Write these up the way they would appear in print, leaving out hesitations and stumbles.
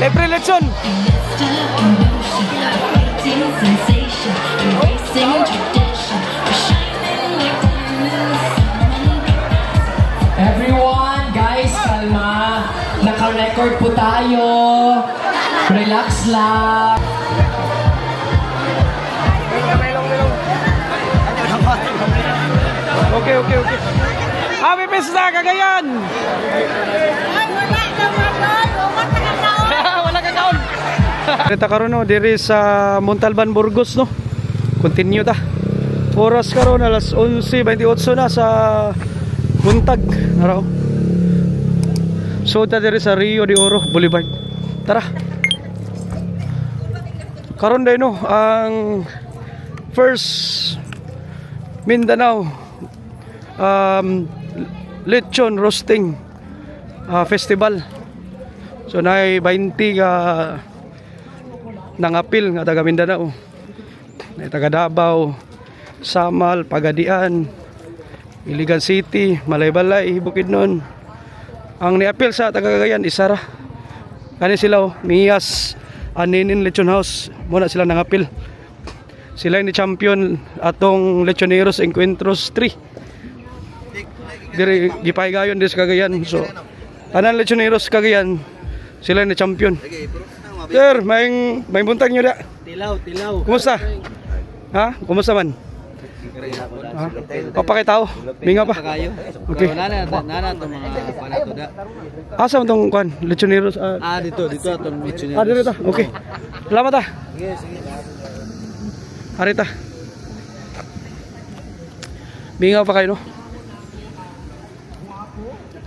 Libre lechon. Everyone, guys, kalma. Naka-record po tayo. Relax lang. Okay. Happy Pista, Cagayan! Wala ka kaon. Kita karon no diri sa Montalban, Burgos no. Continue ta. Oras karon alas 11:28 na sa buntag naraw. So ta diri sa Rio de Oro Boulevard. Tara. Karon day no ang first Mindanao lechon roasting festival. So naay 20 ka nangapil nga taga Mindanao. Naay taga Davao, Samal, Pagadian, Iligan City, Malaybalay, Bukidnon. Ang niapil sa taga Cagayan isara. Kani sila Miyas Aninin Lechon House. Muna sila nangapil. Sila ni champion atong Lechoneros Encuentros 3. Diri gipaygayon dis Cagayan. So tanan Lechoneros Cagayan sila ni champion. Sir, may buntag nyo da. Tilaw. Kumusta? Ha? Kumusta man? Papakitao? Binga pa? Okay. Nana to mga panato da. Asa mo itong kwan? Lechoneros? Dito atong Lechoneros. Dito ta? Okay. Salamat ta. Sige. Arita. Binga pa kayo no?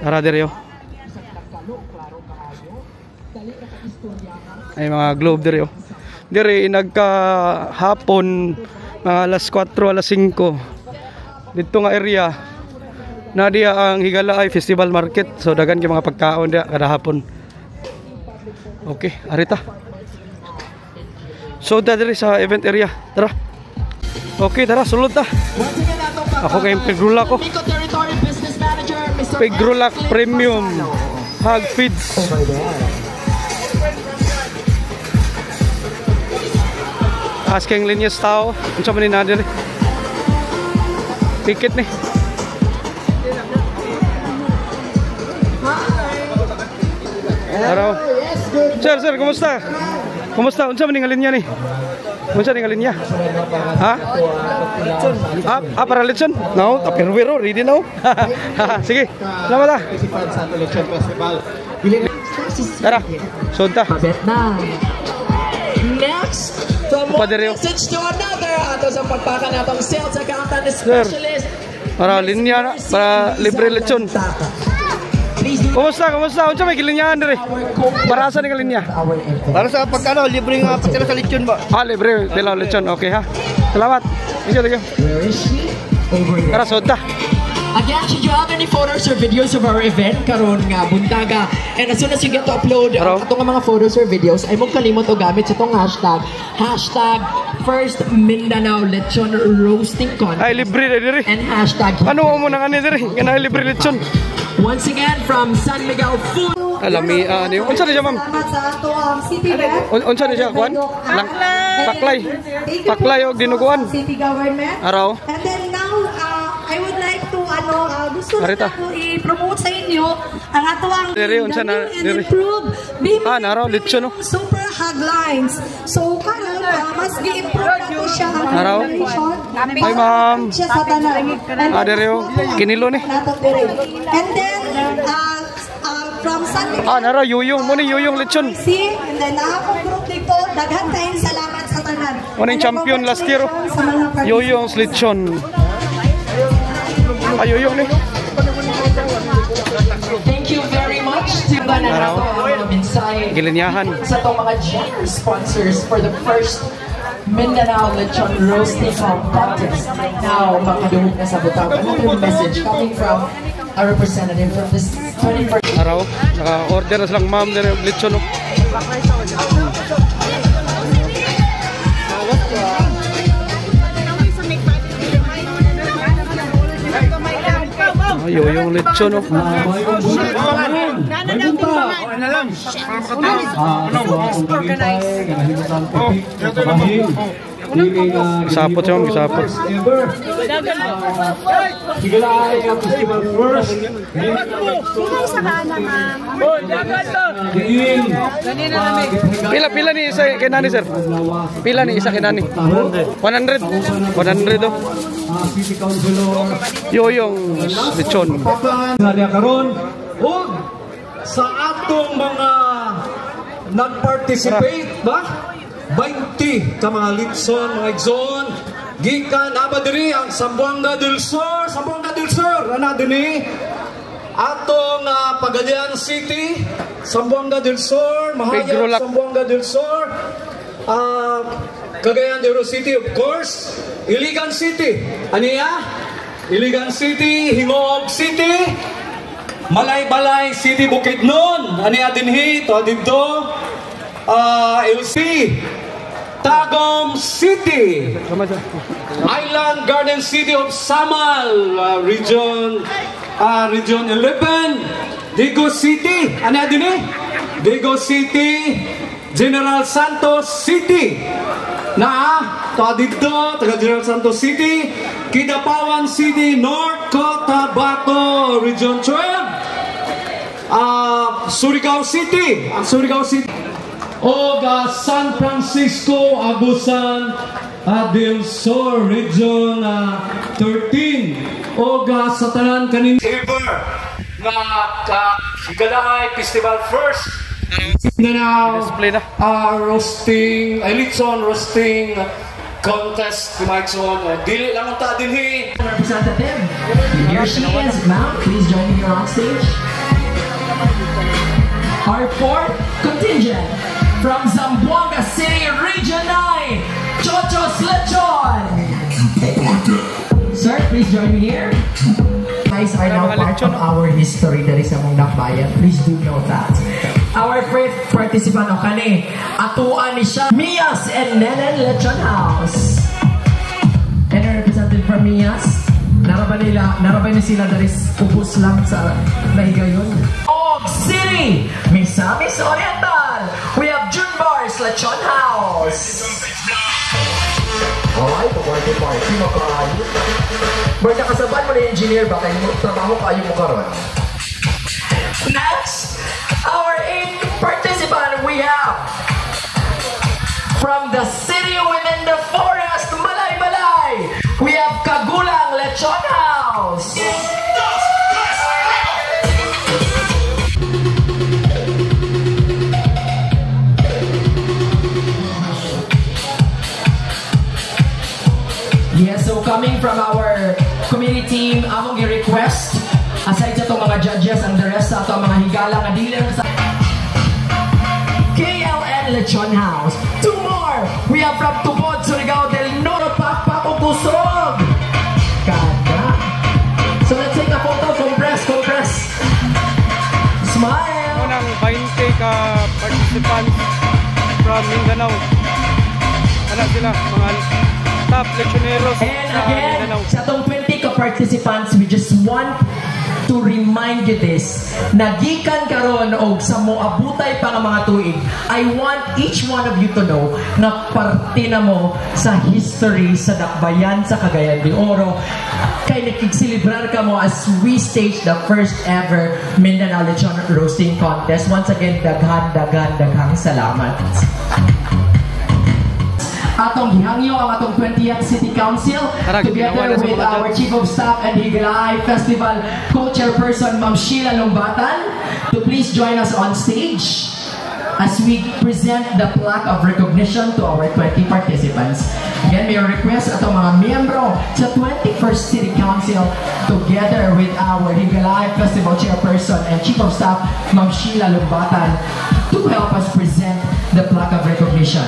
Tara diri yo. Ay mga globe diri yo. Diri nagkahapon mga alas 4, alas 5 dito nga area na diya ang higala ay festival market. So dagan kay mga pagkaon diya kada hapon. Okay, arita. So diri sa event area. Tara. Okay, tara sulod ta. Ako kay Pigrula ko. Pigrula Premium Hog Feeds. Asking linyas tao. Unsa man ni nadir? Ticket ni. Araw. Sir, kumusta? Kumusta? Unsa man ni linya ni? Unsa ni linya? Ha? Para lechon? No, pero ready now. Sige. Salamat ah. Tara. Sunta. Next, from one message to another, ato sa pagpaka natong sales accountant specialist. Para linya na, para libre lechon. Kumusta? Unsa may gilinyahan dire? Para sa ni linya? Para sa pagkano libre nga patira sa lechon ba? Libre tela lechon. Okay ha. Salamat. Sige. Where is she? Over here. Tara sunta. Again, should you have any photos or videos of our event karon nga buntaga, and as soon as you get to upload atong mga photos or videos, ay mong kalimot o gamit sa itong hashtag First Mindanao Lechon Roasting Contest. Ay libre dire. And hashtag ano mo nang ani dire? Nga libre lechon. Once again from San Miguel Food. Alami ani. Unsa ni siya ma'am? Unsa ni siya kwan? Paklay og dinuguan. City government. Araw. And then now I would like to gusto ko i-promote sa inyo ang atuang improve naraw lechon no. Super hog lines. So karon mas gi-improve na po siya ang naraw. Hi ma'am. Siya sa tanan. Direo kinilo ni. And then from San Miguel. Naraw yuyong mo ni yuyong lechon. And then ako group dito daghan kayong salamat sa tanan. Mo champion last year. Yuyong lechon. Ayuyong ni. Thank you very much to Bananato Minsay. Gilinyahan. Sa itong mga generous sponsors for the first Mindanao Lechon Roasting Contest. Now, makadungog na sa butang. Another message coming from a representative from this 21st. Araw, naka-order na silang ma'am ng lechon. Yung lechon. Gisapot siya, gisapot. Pila ni isa kay nani, sir? Pila ni isa kay nani? 100. 100 oh. Yo yung lechon. Karon og sa atong mga nag-participate ba? 20 ka mga litson, mga igsoon, gikan aba diri ang Zamboanga del Sur, ana dinhi atong Pagadian City, Zamboanga del Sur, Mahayag, Zamboanga del Sur, Cagayan de Oro City, of course, Iligan City, aniya? Iligan City, Hingog City, Malaybalay City, Bukidnon, aniya dinhi, to dito, LC, Tagum City, Island Garden City of Samal, Region 11, Digo City, ano din eh? Digo City, General Santos City, dito, taga General Santos City, Kidapawan City, North Cotabato, Region 12, Surigao City, o San Francisco, Agusan del Sur, Region 13. O sa tanan kanin Silver na Higalay Festival First na roasting, Litson roasting contest kumaikson. Dili lang ta dinhi. Representative, here she is, ma'am. Please join me here on stage. Our fourth contingent from Zamboanga City, Region 9, Chochos Lechon. Sir, please join me here. Guys are now part of our history that is among Dakbayan. Please do know that. Our fifth participant o kani, atuan ni siya, Mias and Nenen Lechon House. And a representative from Mias, narabay na sila dari pupus lang sa nahigayon. City, Misamis Oriental, we have Junbars Lechon House. Alright, party mo kayo. Barta kasaban mo na engineer ba kayo mo trabaho kayo mo karon. Next, our 8th participant we have from the city within the forest, Malaybalay, we have Kagulang Lechon House. Yes, so coming from our committee team, among i-request, aside sa itong mga judges and the rest sa itong mga higala nga dealer sa KLN Lechon House. 2 more! We have from Tubod, Surigao del Norte, Pakpak, Kusog. Ganda! So let's take a photo, compress. Smile! Unang 20 ka participants from Mindanao. Wala sila, mga top lechoneros. And again, sa itong 20 ka-participants, we just want to remind you this. Nagikan karon og sa moabutay pa nga mga tuig. I want each one of you to know na parte na mo sa history sa Dakbayan sa Cagayan de Oro. Kay nakiksilibrar ka mo as we stage the first ever Mindanao Lechon Roasting Contest. Once again, daghang salamat. Atong gihangyo ang atong 20th City Council together with our Chief of Staff and Higalay Festival Co-Chairperson Ma'am Sheila Lombatan to please join us on stage as we present the plaque of recognition to our 20 participants. Again, may request atong mga miyembro sa 21st City Council together with our Higalay Festival Chairperson and Chief of Staff Ma'am Sheila Lombatan to help us present the plaque of recognition.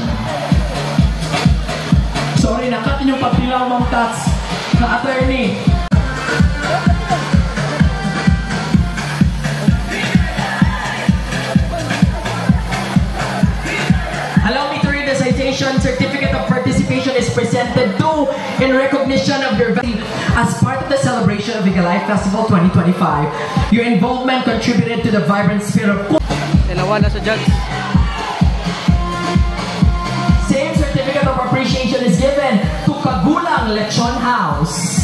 Sorry, nakat inyong pagpilaw, Ma'am Tats, na attorney. Allow me to read the citation. Certificate of participation is presented to in recognition of your value as part of the celebration of Higalay Festival 2025. Your involvement contributed to the vibrant spirit of Dalawa na sa judge. Same certificate of appreciation is given to Kagulang Lechon House.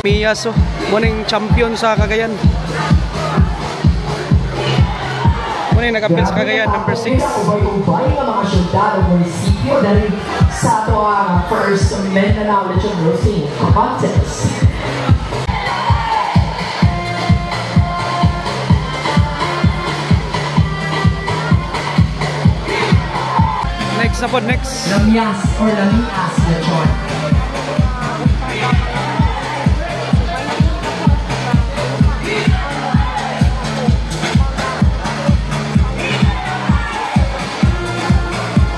Miyaso, muning champion sa Cagayan. Muning nag-appeal sa Cagayan, number 6. Ubay ng mga syudad o munisipyo dahil sa ito ang first Mindanao Lechon Roasting Contest. Next na po, next. Lamias or Lamias Lechon.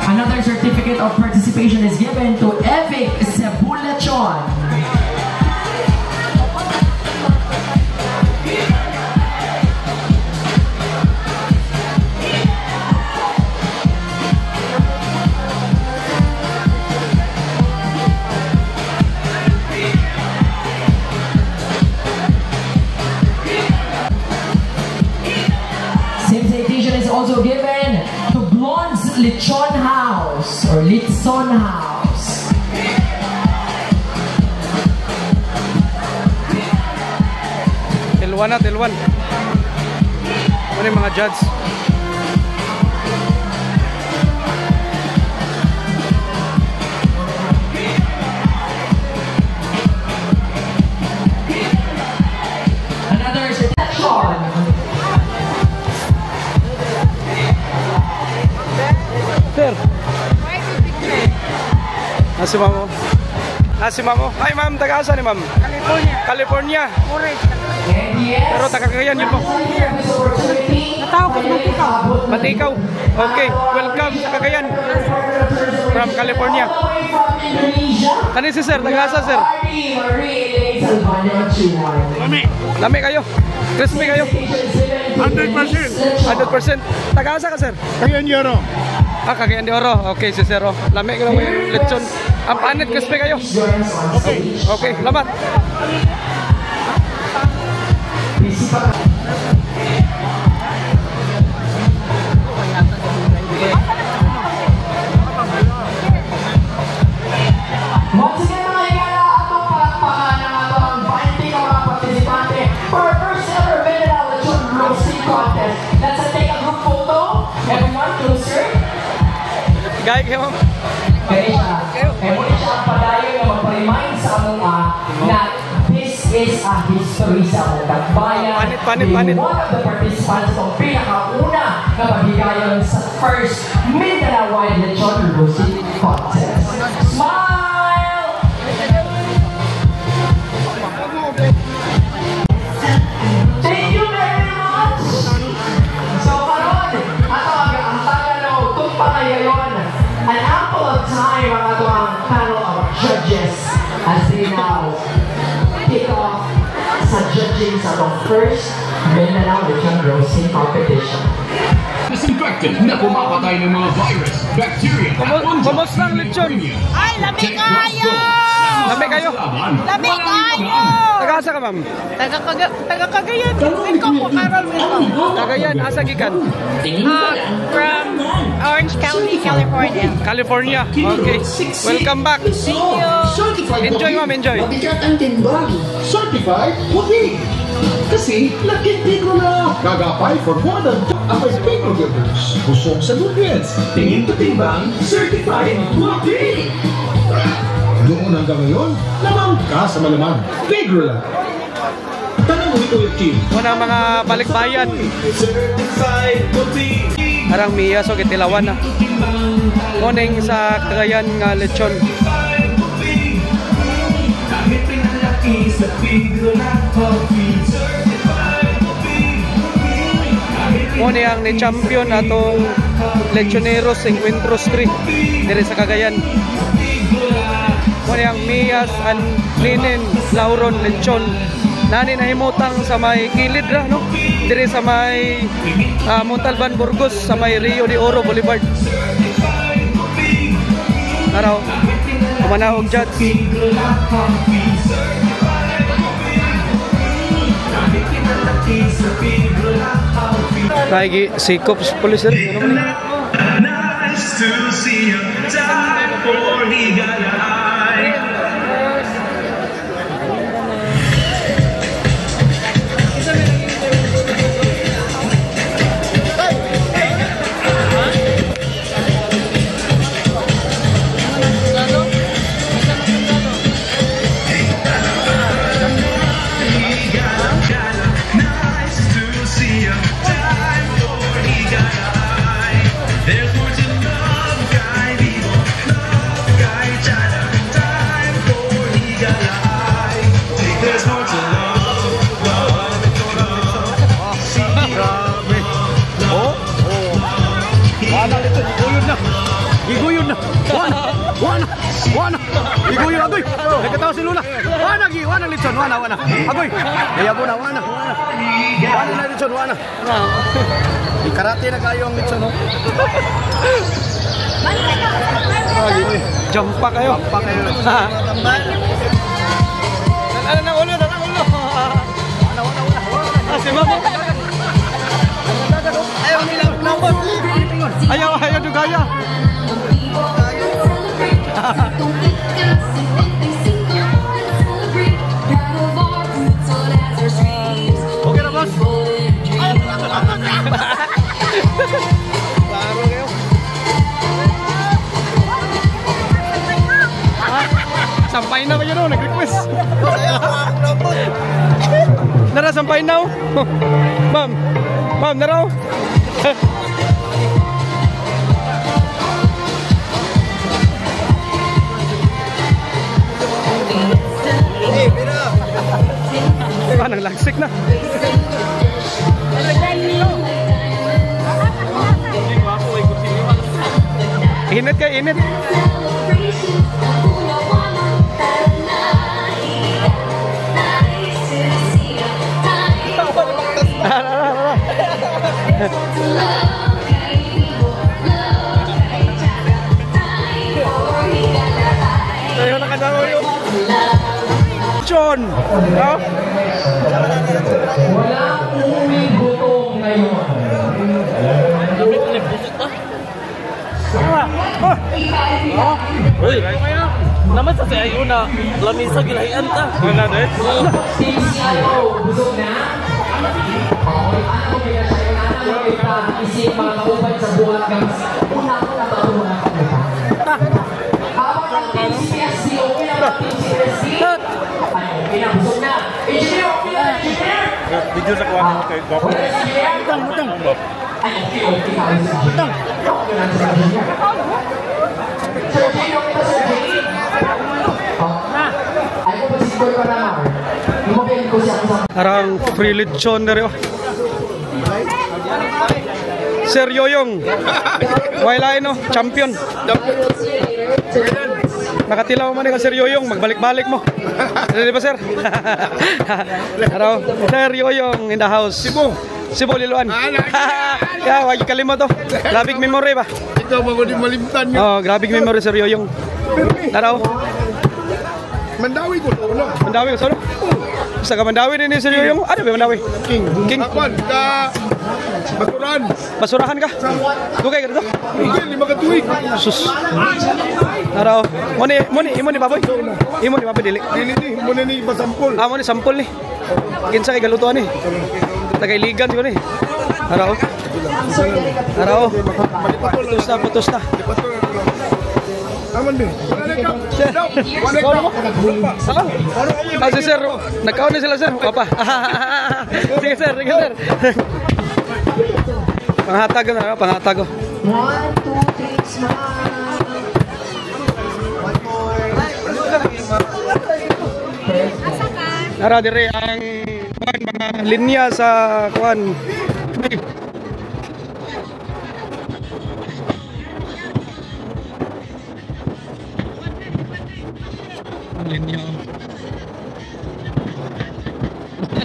Another certificate of participation is given to Evic Cebu Lechon. Same citation is also given to Blonde's Lechon House or Litson House. Tilwan na, Tilwan. Ano yung mga judge? Another selection. Sir. Nasi mamo. Nasi mamo. Hi ma'am, taga-asa ni ma'am? California. California. Correct. Pero taga-Cagayan yun po. Natawag ko Matikaw. Matikaw. Okay, welcome sa Cagayan. From California. Kani si sir, taga-asa sir? Lami kayo. Crispy kayo. 100%. 100%. Taga-asa ka sir? Cagayan de Oro. Ah, Cagayan de Oro. Okay, si sir. Lami ka lang yung lechon. Ang panit, crispy kayo. Okay. Okay, lamat. Once again mga igala, atong palakpakan ng atong 20 ka mga participante for our first ever Mindanao Lechon Roasting Contest. Let's take a group photo. Everyone closer. Gaya kayo ma'am. Kaya siya. Muna siya ang padayo na magpa-remind sa among na this is a history sa among Dakbayan. Panit. One of the participants itong pinakauna na maghigayon sa first Mindanao-wide Lechon Roasting Contest. Smile! Thank you very much! So karon, ang tayo tumpa ngayon, an ample of time ang ato ang panel of judges as they now kick off sa judging sa itong first Mindanao Lechon Roasting Competition. Disinfectant na pumapatay ng mga virus, bacteria, Kumusta ang lechon? Ay, lamig kayo! Lami kayo? Lamig kayo! Taga-asa ka ma'am? Taga-Cagayan. Ikaw po, Carol Wilco. Cagayan, asa gikan? From Orange County, California. California. Okay. Welcome back. Thank you. Enjoy ma'am, enjoy. Mabigat ang timbang. Certified puti. Kasi nakikita na gagapay for more than ang Pedro Givers. Busog sa nutrients. Tingin patimbang, certified protein. Doon hanggang ngayon, lamang ka sa malamang. Pedro lang. Tanong mo ito yung team. Muna mga balikbayan. Harang Mia so kitilawan na. Morning sa Cagayan nga lechon. Muna ang ni champion atong Lechoneros Encuentros 3 dire sa Cagayan. Muna ang Mias and Linen Lauron Lechon. Nani nahimutang sa may kilid ra no dire sa may Montalban Burgos sa may Rio de Oro Boulevard. Araw kumanahog judge. Kaigi si Cops Police ano man ni? Nice to see you time for Higalay. Giguyod na. Wana. Giguyod agoy. Nagkatawa si Lula. Wana litson, wana. Agoy. Ayabo na wana. Wana na litson, wana. Karate na kayo ang litson, no? Jump pa kayo. Ano na ulo. Si Mamo. Ayaw dugaya. Okay na, boss? Klaro kayo. Sampay na ba yun o? Nag-request. Nara, sampay na o. Ma'am, nara o. Nang lagsik na. Init kayo, init. Ayaw na kadawa yun. John! No? Wala uming gutom ngayon. Uy, naman sa sayo na lamisa gilahian ta. Wala din. CCIO, busog na? Ano kaya sa'yo na kita isip mga kaupad sa buwan gamas. Una ko na bago na kapita. Habang ang TCSC, okay lang ang TCSC? Ay, okay na, busog na. Engineer, okay na, engineer! Video sa kuha mo kay Gwapo. Butang. Ay, okay tayo sa engineer. Okay lang sa engineer. Sir Jane, okay ba Sir Jane? Ay, ko pa si Boy Panamar. Lumabin ko siya sa... Arang free lechon na rin. Sir Yoyong. Wailain no, champion. Nakatilaw man ka Sir Yoyong, magbalik-balik mo. Di ba sir? Araw, Sir Yoyong in the house. Cebu Liloan. Kaya wag kalimot to. Grabing memory ba? Ikaw bago di malimtan niya. Oh, grabing memory Sir Yoyong. Araw. Mandawi ko. Mandawi ko solo. Sa Mandawi din ni Sir Yoyong. Ano ba Mandawi? King. Akwan ka Baturan. Basurahan ka? Dugay ka dito? Hindi, 5 katuig. Sus. Araw. Imo ni baboy. Imo ni baboy dili. Hindi, muna ni basampol. Mo ni sampol ni. Kinsa kay galutuan ni. Tagailigan siguro ni. Araw. Araw. Putos na. Aman din. Si sir, nagkaon na sila sir. Papa. Sige sir, sige sir. Panghatag na, panghatag. 1, 2, 3, smile. One more. Nara dire ang kuan mga linya sa kuan. Linya.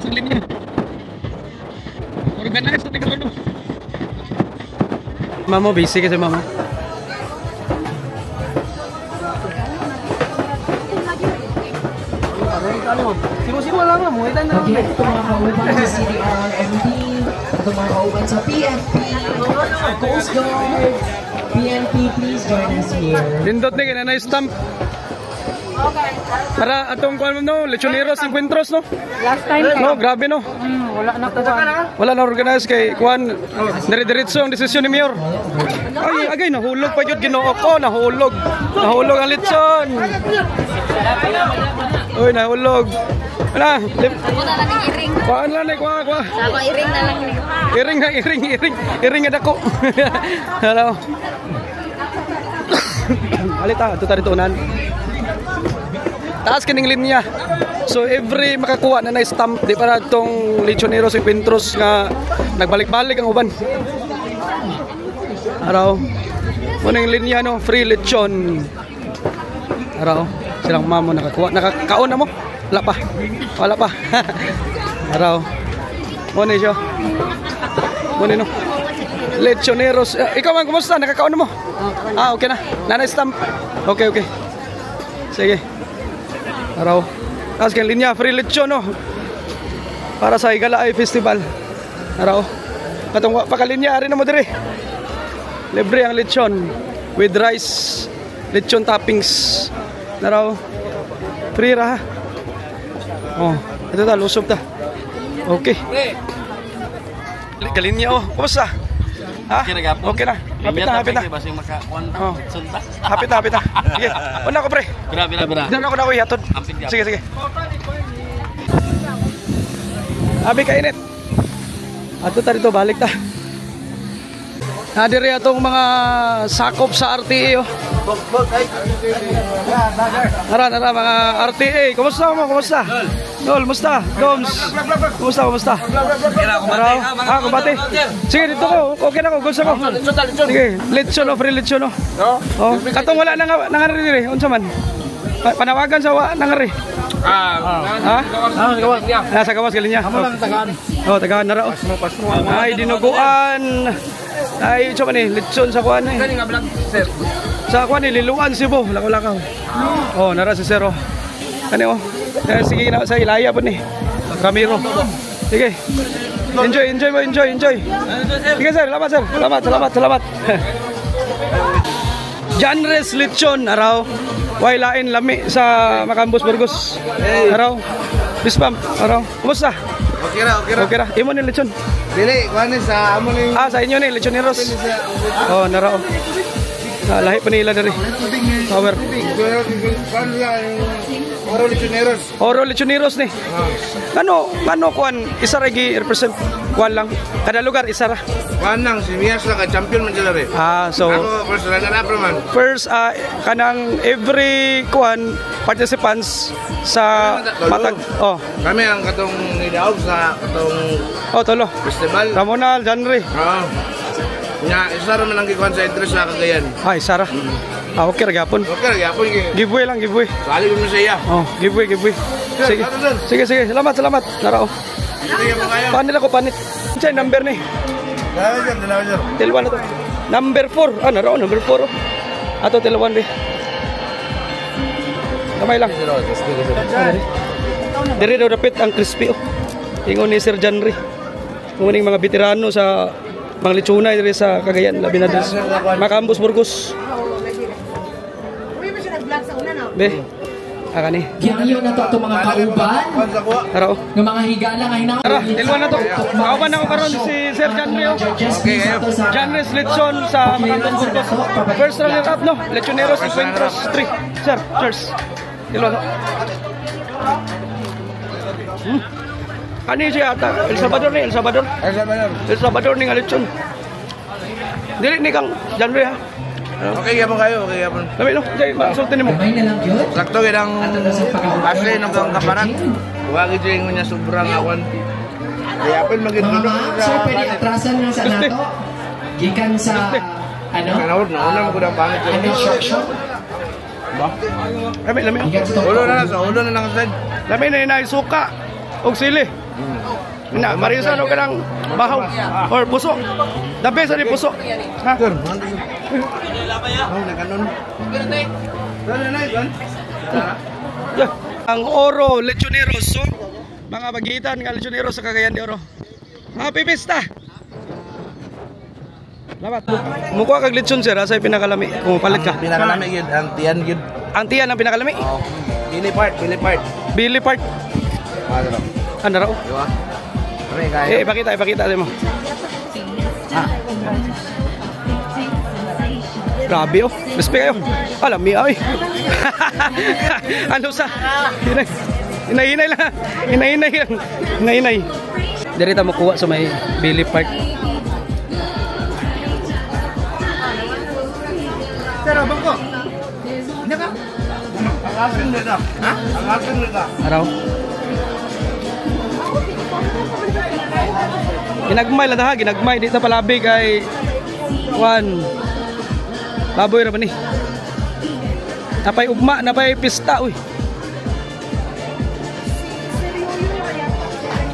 Sa linya. Organize na karon. Mamo busy kasi mamo. Sino lang mo, ito na. Okay, ito mga kauban sa CDRMD, ito mga kauban sa PFP, Coast Guard, PNP, please join us here. Lindot ni kina na stamp. Para atong kuan no, lechoneros encuentros no. Last time No, grabe no. wala na to. Wala na organize kay kuan dire-diretso ang desisyon ni Mayor. Ay, agay nahulog pa jud Ginoo ko, nahulog. Nahulog ang lechon. Oy, nahulog. Wala. Ako na lang iring. Kuan lang ni kuan. Ako iring na lang ni. Iring nga dako. Hello. Alita, ito tari tunan. Taas kining linya. So every makakuha na na-stamp di para tong lechoneros encuentros nga nagbalik-balik ang uban. Araw. Muning linya no, free lechon. Araw. Silang mamo nakakuha. Nakakaon na mo? Wala pa. Wala pa. Araw. Muna siya. Muna no. Lechoneros. Ikaw man, kumusta? Nakakaon na mo? Okay na. Nana-stamp. Okay. Sige. Araw. Tapos kang linya, free lechon no. Para sa Igalaay Festival. Araw. Katong pakalinya rin na mo dire. Libre ang lechon with rice, lechon toppings. Araw. Free ra ha. Oh, ito ta lusob ta. Okay. Kalinya oh, kumusta? Ha? Okay na. Hapit na. Oh. Hapit na. Sige. Una ko pre. Bira. Diyan ako ihatod. Sige. Abi kainit. Ato ta dito balik ta. Nadiri atong mga sakop sa RTA oh. Nara mga RTA. Kumusta mo? Kumusta? Dol, kumusta? Doms. Kumusta? Kumbate. Sige dito ko. Okay na ko. Gusto ko. Sige, lechon o free lechon o. Oh, katong wala nang dire. Unsa man? Panawagan sa nangari. Sa gawas kalinya. Amo lang tagaan. Oh, tagaan na ra. Ay dinuguan. Ay, ito man eh, lechon sa kuan eh. Sa kuan eh, Liluan, Cebu, lakaw-lakaw. Oh, nara si Zero. Ano oh? Sige na sa Ilaya po ni Ramiro. Sige. Enjoy. Sige sir, salamat. Janres lechon araw. Way lain lami sa Macambos Burgos. Araw. Bispam araw. Kumusta? Okay ra. Imo ni lechon. Dili, kuan sa amo ni. Sa inyo ni lechoneros. Oh, nara oh. Lahi pa nila dari. Power. Oro lechoneros ni. Kano kuan isa ra gi represent kuan lang. Kada lugar isa ra. Kuan lang si Mias ka champion man sila re. So ako first runner-up man. First kanang every kuan participants sa matag. Oh. Kami ang katong nidaog sa katong tolo. festival. Ramonal, Janre. Nya isa ra man ang gikuan sa interest sa kagayan. Isa ra. Okay ra gyapon. Giveaway lang. Sali mo sa iya. Giveaway. Sige. Salamat. Nara oh. Panila ko panit. Unsay number ni? Dalawa. Telwan na to. Number 4. Nara oh, number 4 oh. Ato telwan di. Kamay lang. Dire daw dapit ang crispy oh. Ingon ni Sir Janry. Muning mga veterano sa mga lechonay diri sa Cagayan, labi na diri sa Macambos, Burgos. Be. Akani. Giyayo na to mga kauban. Araw. Ng mga higala nga hinaw. Tara, tilwan na to. Kauban na ko karon si Sir Janrio. Okay, Janres Lechon sa Macambos, Burgos. First runner up no, Lechoneros Encuentros 3. Sir, cheers. Tilwan. Ani siya ata? El Salvador ni, El Salvador. El Salvador ni nga lechon. Dili ni kang Janre ha. Okay, yapon kayo. Okay, yapon. Labi no, jay masultin nimo. May na lang yun. Sakto gidang asli ng kaparan. Huwag ito yung niya sobrang awan. Yapon magiging Sir, pwede atrasan nga sa nato. Gikan sa Nauna mo ko ng pangit. instruction. Lami. Gikan sa Ulo na lang sa Lami na inay suka og sili. Na marisan og kanang bahaw or puso. Dabe sa ni puso. Ha? Ang Oro Lechoneros, so mga bagitan nga Lechoneros sa Cagayan de Oro. Happy Pista. Salamat. Mukha kag lechon sir, asa pinakalami? Kung palit ka. Pinakalami gid ang tiyan gid. Ang tiyan ang pinakalami? Billy part. Billy part. Ano raw? Diba? Okay, Ipakita mo. Grabe oh. Respect kayo. Alam mi ay. Ano sa? Hinay lang. Hinay. Diri ta mo kuha sa may Billy Park. Pero bangko. Hindi ka? Ang nila. Ha? Ang nila. Araw. Ginagmay lang ha, ginagmay dito palabi kay Juan. Baboy ra ba ni? Napay ugma, napay pista uy.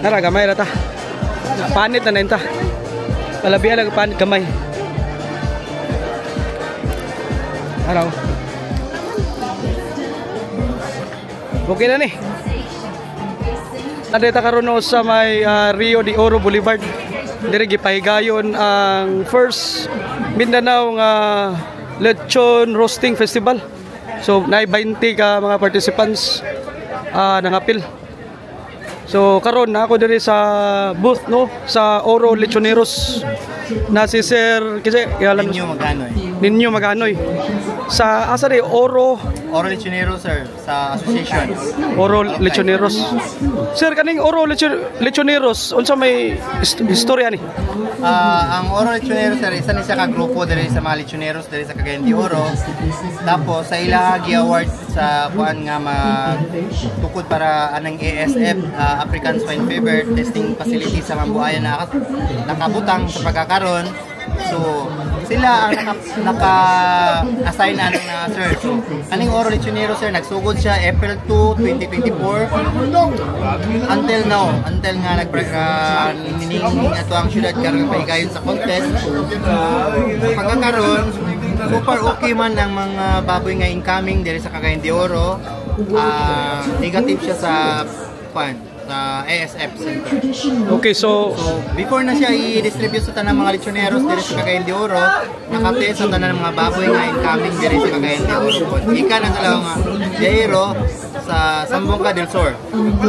Nara gamay ra ta. Panit na nenta. Palabi lang panit gamay. Araw. Okay na ni. Adeta karon sa may Rio de Oro Boulevard. Diri gipahigayon ang first Mindanao nga Lechon Roasting Festival. So naay 20 ka mga participants nangapil. So karon na ako diri sa booth no sa Oro Lechoneros na si Sir kasi Ninyo Maganoy. Sa asa di Oro Lechoneros sir sa association. Oro Lechoneros. Sir kaning Oro Lechoneros unsa may istorya ni? Ang Oro Lechoneros sir isa ni sa ka grupo diri sa mga lechoneros diri sa Cagayan de Oro. Tapos sa ila gi-award sa kuan nga tukod para anang ASF African Swine Fever testing facility sa Mambuayan na nakabutang sa pagkakaroon. So sila ang naka-assign na sir. So, aning Oro Lechoneros sir, nagsugod siya April 2, 2024 until now, until nga nining ato ang syudad karon pahigayon sa contest. Pagkakaroon, super okay man ang mga baboy nga incoming diri sa Cagayan de Oro. Negative siya sa sa ASF Center. Okay, so before na siya i-distribute sa tanang mga lechoneros diri sa Cagayan de Oro, nakatest sa tanang mga baboy nga incoming diri sa Cagayan de Oro. Ikan ang dalawang Jairo sa Zamboanga del Sur.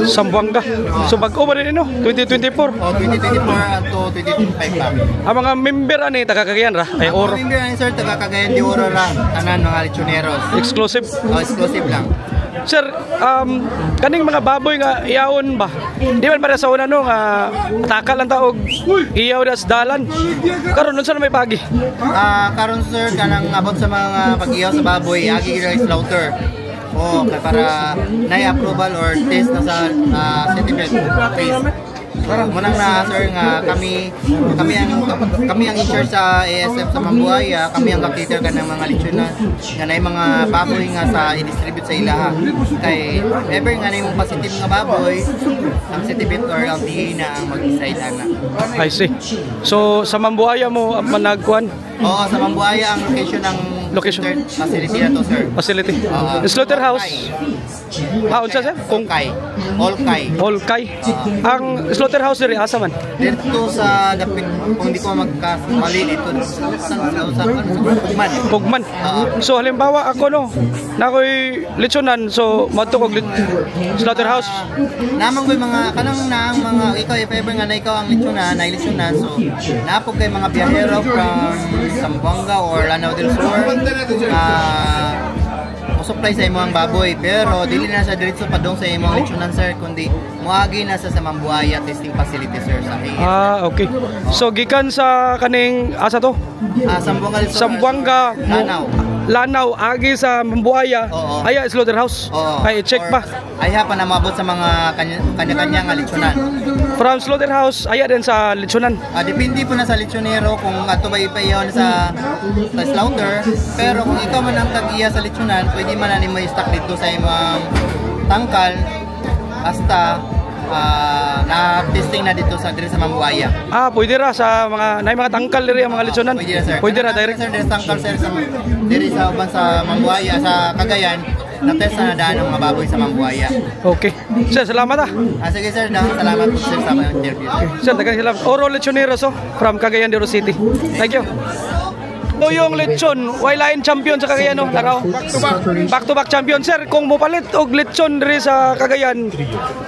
Zamboanga. So bag-o ba rin 2024? O 2024 to 2025 pa. Ang mga member ani taga Cagayan ra ay Oro. Ang member ani sir taga Cagayan de Oro ra tanan mga lechoneros. Exclusive. Exclusive lang. Sir, kaning mga baboy nga iyaon ba? Di man para sa una no nga takal lang taog iyaw das dalan. Karon unsa na may pagi? Karon sir kanang abot sa mga pag-iyaw sa baboy agi ra slaughter. Kay para na-approval or test na sa certificate phase. Munang na sir nga kami ang in-charge sa ASF sa Mambuaya, kami ang cater ka ng mga lechon na nay mga baboy nga sa i-distribute sa ilaha. Kay ever nga na yung positive nga baboy, ang certificate or LTA na ang mag-decide ana. I see. So sa Mambuaya mo managkuan? Oo, sa Mambuaya ang location ng Location. Facility na to, sir. Facility. Slaughterhouse. Unsa sir? Olkay. Ang slaughterhouse diri asa man? Dito sa dapit, kung di ko magkamali dito sa Pugman. So halimbawa ako no, nakoy lechonan, so madto kog slaughterhouse. Namang koy mga kanang naang mga ikaw if ever nga na ikaw ang lechonan, so napog kay mga biyahero from Zamboanga or Lanao del Sur. Supply sa imong baboy, pero dili na sa diretso padong sa imong lechonan, sir, kundi muagi na sa Mambuaya testing facility, sir, sa ASF. Okay. So gikan sa kaning asa to? Zamboanga, Lanao agi sa Mambuaya. Aya slaughterhouse. Ay check pa. Aya pa na maabot sa mga kanya-kanya nga lechonan. From slaughterhouse aya din sa lechonan. Depende po na sa lechonero kung ato ba ipayon sa slaughter, pero kung ikaw man ang tag-iya sa lechonan, pwede man na mo i-stock dito sa imong tangkal basta na-testing na dito sa dire sa Mambuaya. Pwede ra sa mga tangkal diri ang mga lechonan. Pwede ra, sir. Pwede ra direct. Sir, dire tangkal, sir, sa dire sa uban sa Mambuaya, sa Cagayan, na-test na daan ng mga baboy sa Mambuaya. Okay. Sir, salamat sige, sir, salamat po, sir, sa mga interview. Sir, daghang salamat. Oro Lechoneros from Cagayan de Oro City. Thank you. So yung lechon, waylain champion sa Cagayan, no? Laraw. Back to back champion. Sir, kung mopalit og lechon diri sa Cagayan,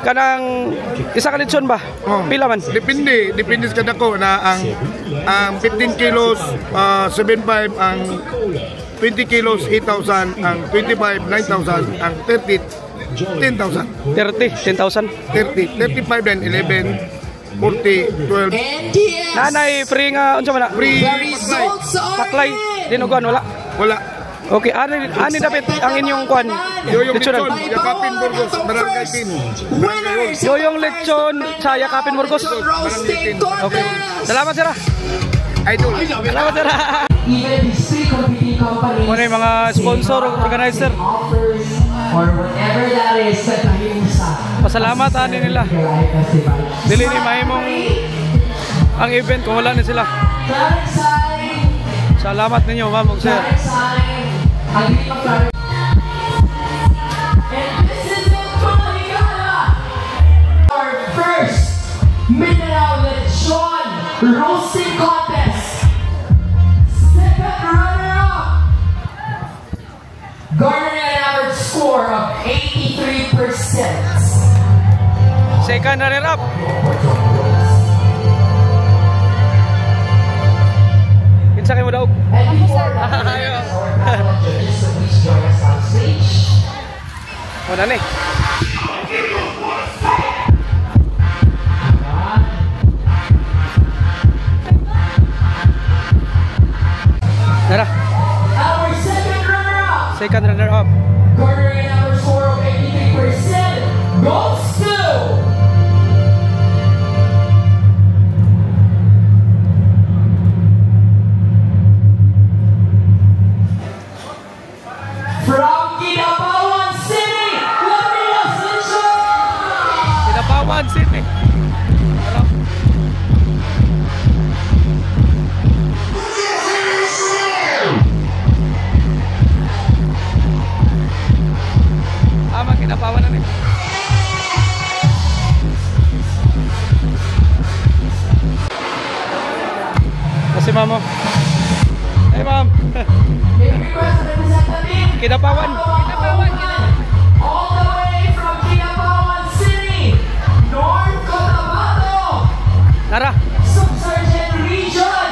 kanang isa ka lechon ba? Pila man? Depende sa kadako na ang 15 kilos 7.5, ang 20 kilos 8,000, ang 25 9,000, ang 30 10,000. 10,000. 35 then 11 40, 12. Nanay, free nga, unsa man na? Free paklay. Dinuguan, wala? Wala. Okay, ani dapat ang inyong kwan? Yoyong lechon, Yakapin Burgos, Barangay 10. Yoyong lechon sa Yakapin Burgos. Barangay 10. Okay. Salamat, sir. Idol. Salamat, sir. Muna yung mga sponsor, organizer. Or whatever that is sa kahimusa. Pasalamat nila. Dili ni mahimong ang event kung wala ni sila. Salamat ninyo, ma'am ug sir. Our first Mindanao Lechon Roasting Contest. Second runner-up, garnering an average score of 83%. Second runner-up. Kinsa kay mo daog? Wala ni. Tara. Our second runner-up. Second runner-up. Garnering an average score of 83% goes to from Kinabawan City, Lamias Lechon! Kinabawan City. Kinabawan na rin. Kasi ma'am. Hey ma'am. Kinabawan. All the way from Kinabawan City, North Cotabato. Nara. Subsergent Region.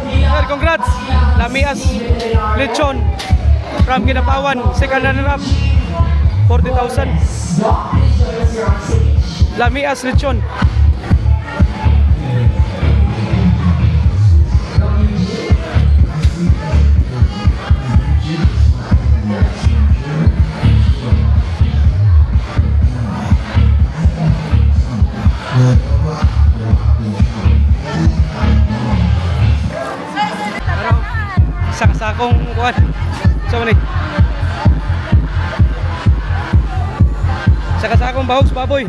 Sir, congrats. Lamias Lechon from Kinabawan, second runner-up, 40,000. Lamias Lechon. Sakong kuan. So ni. Sakong bahogs baboy.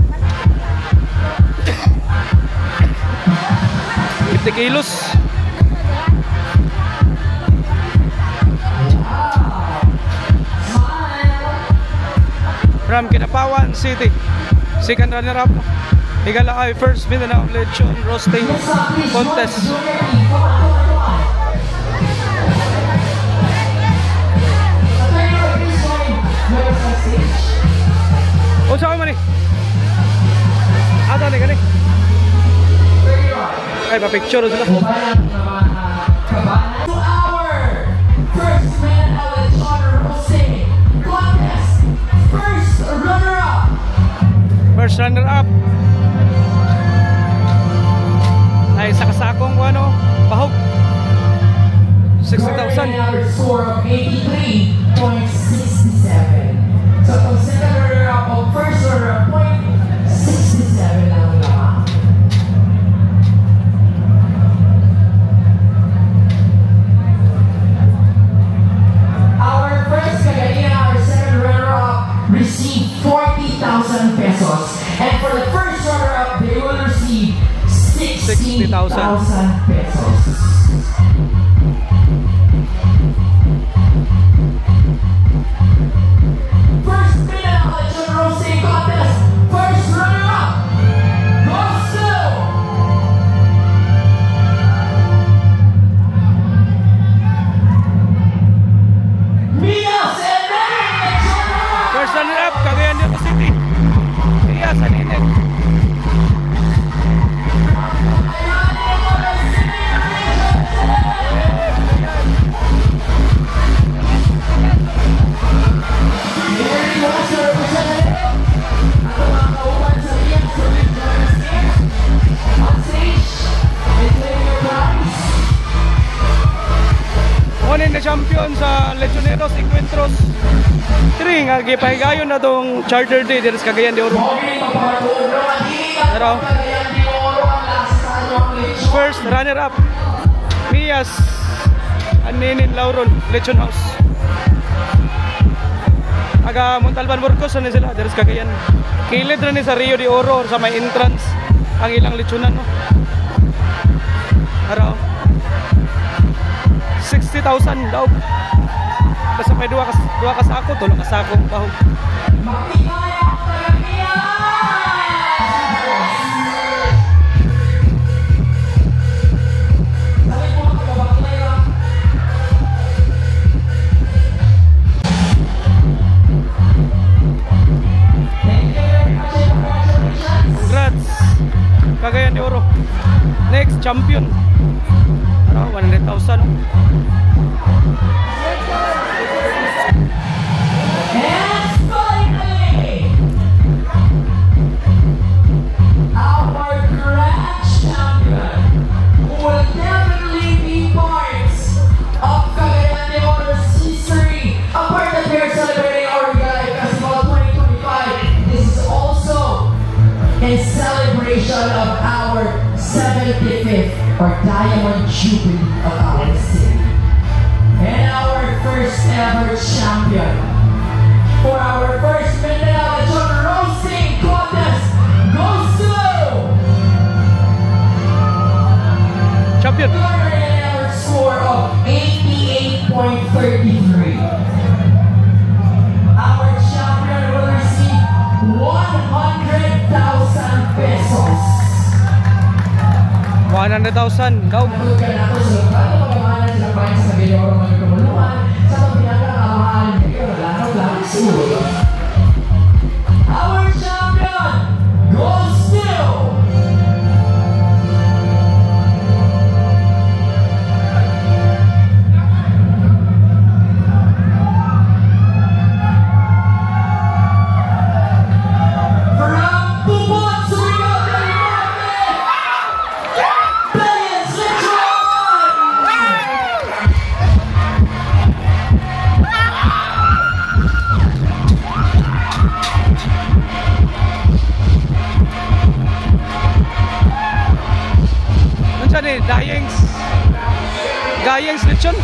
50 kilos. from Kinapawan City. Second runner-up, Higalakay First Mindanao Lechon Roasting Contest. O saan man eh? Ata ni gani? Ay, pa-picture sila. First runner-up ay sa kasakong ano, bahog 60,000. Score of 83.67. So kung second runner-up o first runner-up point 67 lang naman. Our first Cagayan, our second runner-up received 40,000 pesos. And for the first runner-up, they will receive 60,000 pesos. First Mindanao Lechon Roasting Contest, first runner-up goes to Mias and Nene. First runner-up, Cagayan de Oro City. Mias and Nene. Kunin na champion sa Lechoneros Encuentros 3 nga gipahigayon na tong Charter Day dito sa Cagayan de Oro. Pero first runner-up Mias Aninin Lauron Lechon House. Aga Montalban Burgos na sila dito sa Cagayan. Kilid rin sa Rio de Oro sa may entrance ang ilang lechonan, no? Araw 60,000 daw. Basta may dua kasako, tulong kasako bahog. Congrats Cagayan de Oro. Next champion 100,000. And finally, our grand champion, who will definitely be part of Cagayan de Oro's history, a part that we are celebrating our Higalakay Festival 2025. This is also a celebration of our 75th or Diamond Jubilee of our city. And our first ever champion for our first Mindanao Lechon Roasting Contest goes to Champion. our score of 88.33. Our champion will receive 100,000 pesos. 100,000 daw. Natulugan ako sa paano magkamalan sila pa sa Cagayan de Oro mga kamuluan sa pagpinagkakamahan ngayon lalo lang siguro. Our champion goes to from Bubon, Surigao del Norte, Players Lechon! Ano siya ni? Dayengs Lechon.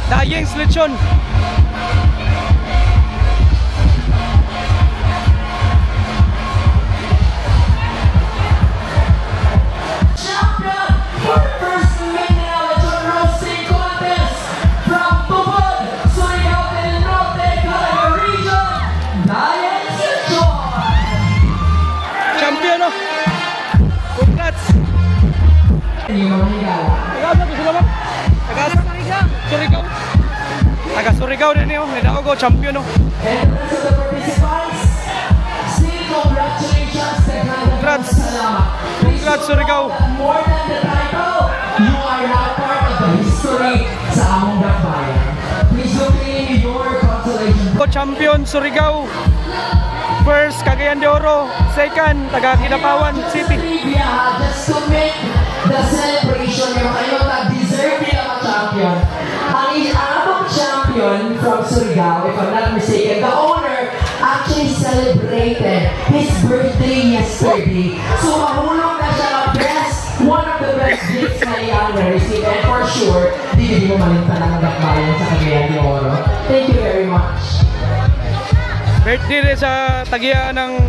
Dayengs Lechon. Champion for first Mindanao Lechon Roasting Contest from Bubon, Surigao del Norte. no? Congrats! Taga-asa ko sila ba? Taga-asa? Surigao. Taga-Surigao din yun. Hinaogo, champion no? Congrats! Congrats Surigao! More than the title, you are now part of the history sa among Dakbayan. Please do claim your consolation. Champion Surigao. First, Cagayan de Oro. Second, taga Kidapawan City. Just to make the celebration yung kayo na deserve nila ma-champion. Ang atong champion from Surigao, if I'm not mistaken, the owner actually celebrated his birthday yesterday. So mahulog na siya ng best, one of the best gifts na iyan na-receive. And for sure, di mo malintan ang Dakbayan sa Cagayan de Oro. Thank you very much. Birthday rin sa tagiya ng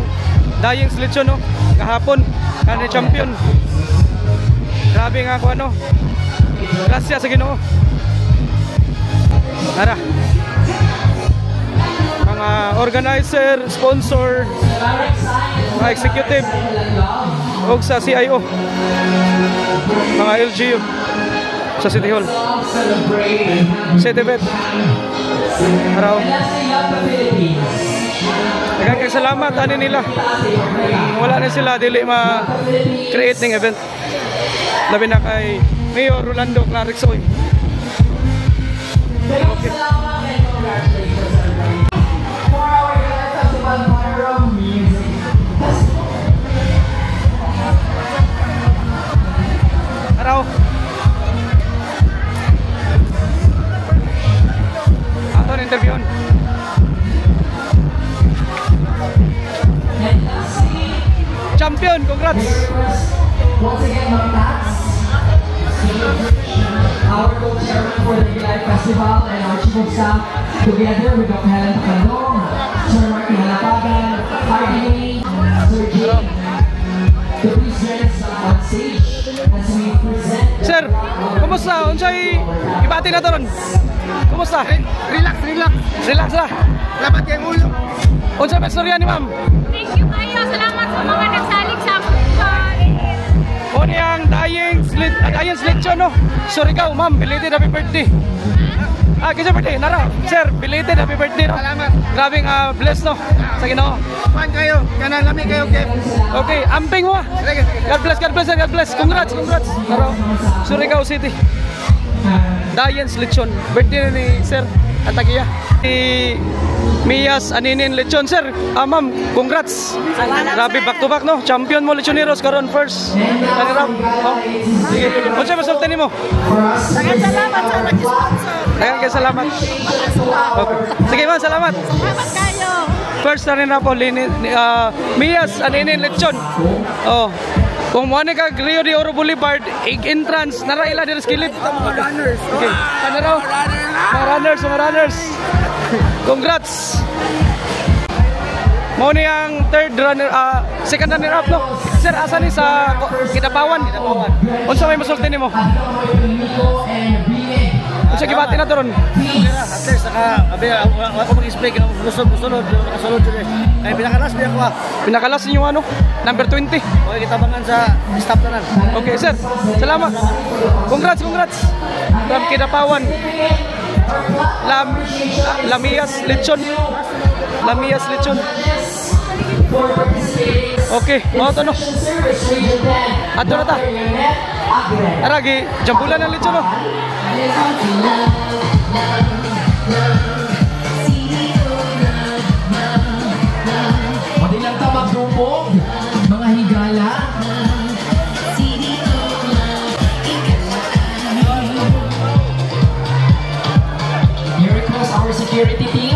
Dying Selection no? Kahapon, kanina champion. Grabe nga ako ano. Gracias sa Ginoo. Tara. Mga organizer, sponsor, mga executive, o sa CIO, mga LGU sa City Hall, CTVet. Araw. Nagkakang salamat ani nila. Wala na sila dili ma-create ng event. Labi na kay Mayor Rolando Clarixoy. Okay. Araw. Aton interview. Champion, congrats! Once again, Matats, our co-chairman for the Live Festival and our chief of staff, together with Dr. Helen Tacandong, Sir Marky Halapagan, RDA, Sir Jake, to please join us on stage as we present. Sir, kumusta? Unsay ibati na to ron? Kumusta? Relax, relax. Relax lah. Lapat kayong ulo. Unsay pastorya ni ma'am? Thank you kayo. Salamat sa mga nagsalig sa O niyang Dying Selection no? Surigao, ma'am, belated happy birthday. Kisa birthday, nara. Sir, belated happy birthday no? Salamat. Grabing bless no? Sa Ginoo. Kuhan kayo. Kanang lami kayo, Kev. Okay, amping mo. God bless, God bless, God bless. Congrats, congrats. Nara, Surigao City. Dying Selection. Birthday ni Sir Atagiya. Si Mias Aninin Lechon, sir. Ma'am, congrats. Grabe, back to back no. Champion mo Lechoneros karon first. Nanirap. Sige. Unsa masulti nimo? Daghang salamat sa nag-sponsor. Daghang salamat. Okay. Sige, ma'am, salamat. Salamat kayo. First na rin na po Mias Aninin Lechon. Oh. Kung mo ka Rio de Oro Boulevard, entrance, naraila din sa kilid. Runners. Okay. Ano raw? Mga runners. Congrats! Mo ni ang third runner, second runner up no? Sir, asa ni sa Kidapawan? Unsa may masulti nimo? Unsa gibati na to ron? At least ako mag-explain gusto-sulod ay pinakalas niya ko. Pinakalas niyo ano? Number 20. Okay, kitabangan sa staff tanan. Okay, sir. Salamat. Congrats. From Kidapawan. Lamias Lechon. Okay, mau to no. Ato na ta. Aragi, jambulan ng lechon no. Pwede lang ta magdumog, mga higala. Here comes our security team.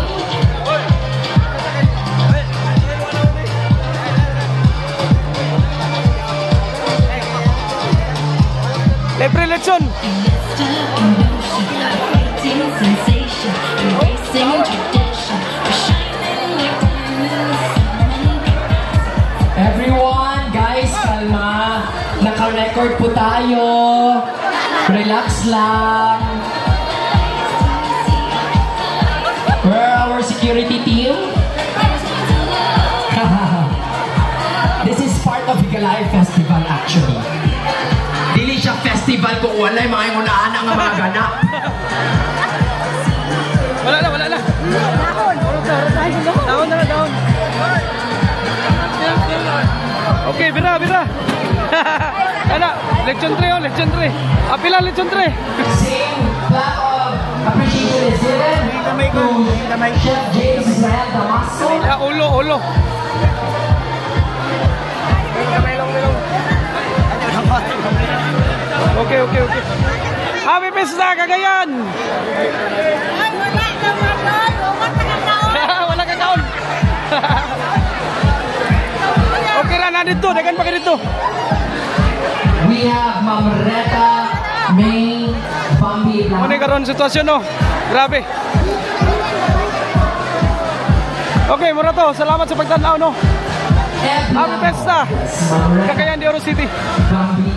Libre lechon. Everyone, guys, kalma. Naka-record po tayo. Relax lang. Where are our security team? This is part of Kalay Festival actually. Dili siya festival kung walay mga ingunaan ang mga ganap. Wala na. Dahon. Okay, bira. Ano, lechon 3. Apila lechon 3. Same clap of appreciation is given to Chef James Israel Damasco. Ya, ulo. Okay. Happy Pista, Cagayan! Wala ka kaon. Okay ra na dito, dagan pa ka dito. We have Mamreta, May, Bambi, Ano karon sitwasyon no? Grabe. Okay, mura to. Salamat sa pagtanaw no. Happy Pista, Cagayan de Oro City. Bambi,